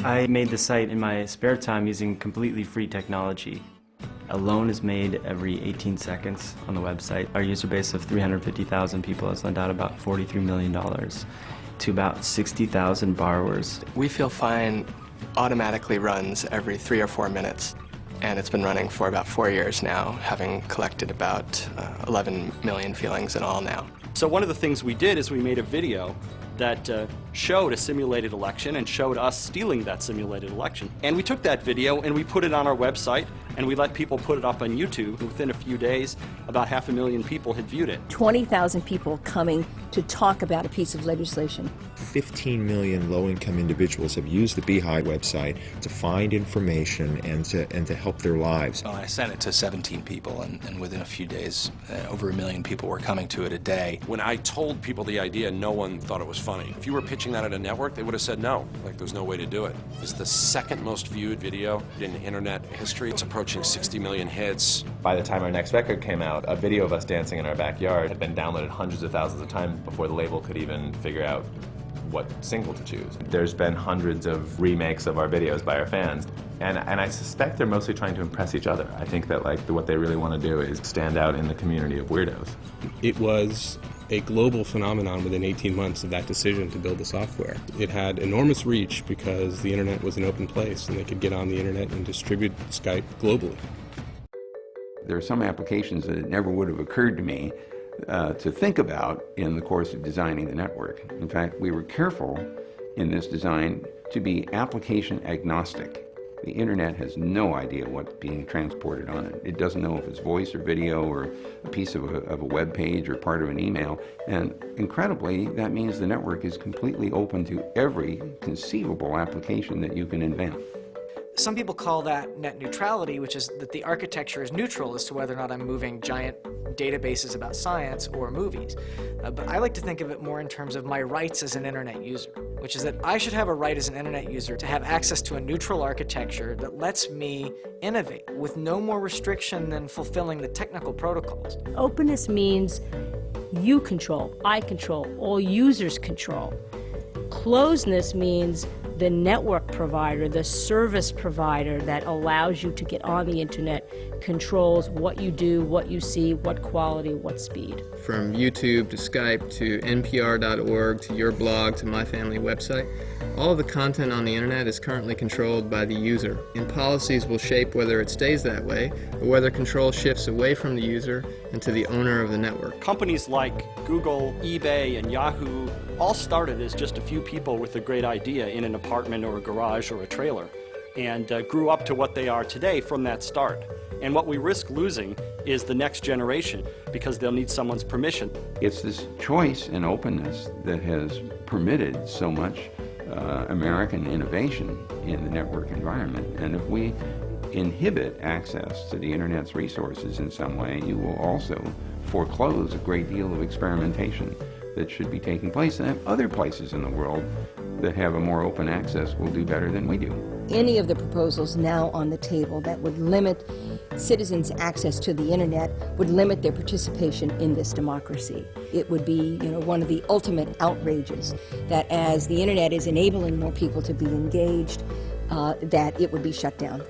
I made the site in my spare time using completely free technology. A loan is made every 18 seconds on the website. Our user base of 350,000 people has lent out about $43 million to about 60,000 borrowers. We Feel Fine automatically runs every 3 or 4 minutes, and it's been running for about 4 years now, having collected about 11 million feelings in all now. So one of the things we did is we made a video that showed a simulated election and showed us stealing that simulated election. And we took that video and we put it on our website and we let people put it up on YouTube. Within a few days, about 500,000 people had viewed it. 20,000 people coming to talk about a piece of legislation. 15 million low-income individuals have used the Beehive website to find information and to help their lives. I sent it to 17 people, and within a few days, over 1 million people were coming to it a day. When I told people the idea, no one thought it was funny. If you were pitching that at a network, they would have said no. Like, there's no way to do it. It's the second most viewed video in internet history. It's approaching 60 million hits. By the time our next record came out, a video of us dancing in our backyard had been downloaded hundreds of thousands of times before the label could even figure out what single to choose. There's been hundreds of remakes of our videos by our fans, and I suspect they're mostly trying to impress each other. I think that what they really want to do is stand out in the community of weirdos. It was a global phenomenon within 18 months of that decision to build the software. It had enormous reach because the internet was an open place and they could get on the internet and distribute Skype globally. There are some applications that it never would have occurred to me to think about in the course of designing the network. In fact, we were careful in this design to be application agnostic. The internet has no idea what's being transported on it. It doesn't know if it's voice or video or a piece of a web page or part of an email. And incredibly, that means the network is completely open to every conceivable application that you can invent. Some people call that net neutrality, which is that the architecture is neutral as to whether or not I'm moving giant databases about science or movies. But I like to think of it more in terms of my rights as an internet user, which is that I should have a right as an internet user to have access to a neutral architecture that lets me innovate with no more restriction than fulfilling the technical protocols. Openness means you control, I control, all users control. Closedness means the network provider, the service provider that allows you to get on the internet, controls what you do, what you see, what quality, what speed. From YouTube to Skype to NPR.org to your blog to my family website, all of the content on the internet is currently controlled by the user, and policies will shape whether it stays that way or whether control shifts away from the user and to the owner of the network. Companies like Google, eBay, and Yahoo all started as just a few people with a great idea in an apartment or a garage or a trailer, and grew up to what they are today from that start. And what we risk losing is the next generation, because they'll need someone's permission. It's this choice and openness that has permitted so much American innovation in the network environment. And if we inhibit access to the internet's resources in some way, you will also foreclose a great deal of experimentation that should be taking place, and other places in the world that have a more open access will do better than we do. Any of the proposals now on the table that would limit citizens' access to the internet would limit their participation in this democracy. It would be, one of the ultimate outrages that as the internet is enabling more people to be engaged, that it would be shut down.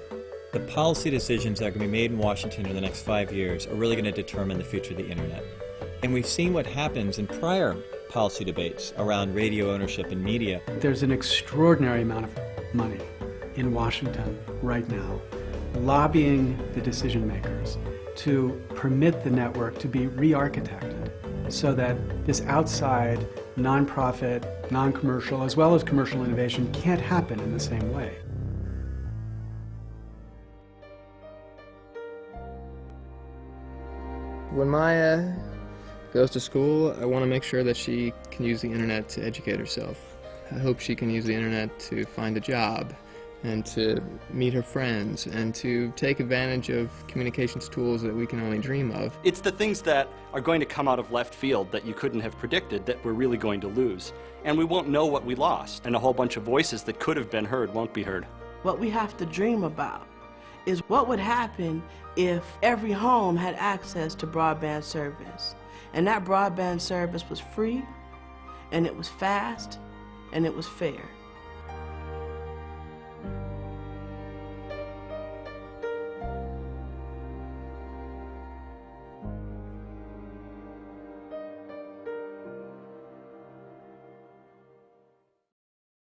The policy decisions that are going to be made in Washington in the next 5 years are really going to determine the future of the internet. And we've seen what happens in prior policy debates around radio ownership and media. There's an extraordinary amount of money in Washington right now lobbying the decision makers to permit the network to be re-architected so that this outside, non-profit, non-commercial, as well as commercial innovation can't happen in the same way. When Maya goes to school, I want to make sure that she can use the internet to educate herself. I hope she can use the internet to find a job and to meet her friends and to take advantage of communications tools that we can only dream of. It's the things that are going to come out of left field that you couldn't have predicted that we're really going to lose. And we won't know what we lost, and a whole bunch of voices that could have been heard won't be heard. What we have to dream about is what would happen if every home had access to broadband service. And that broadband service was free, and it was fast, and it was fair.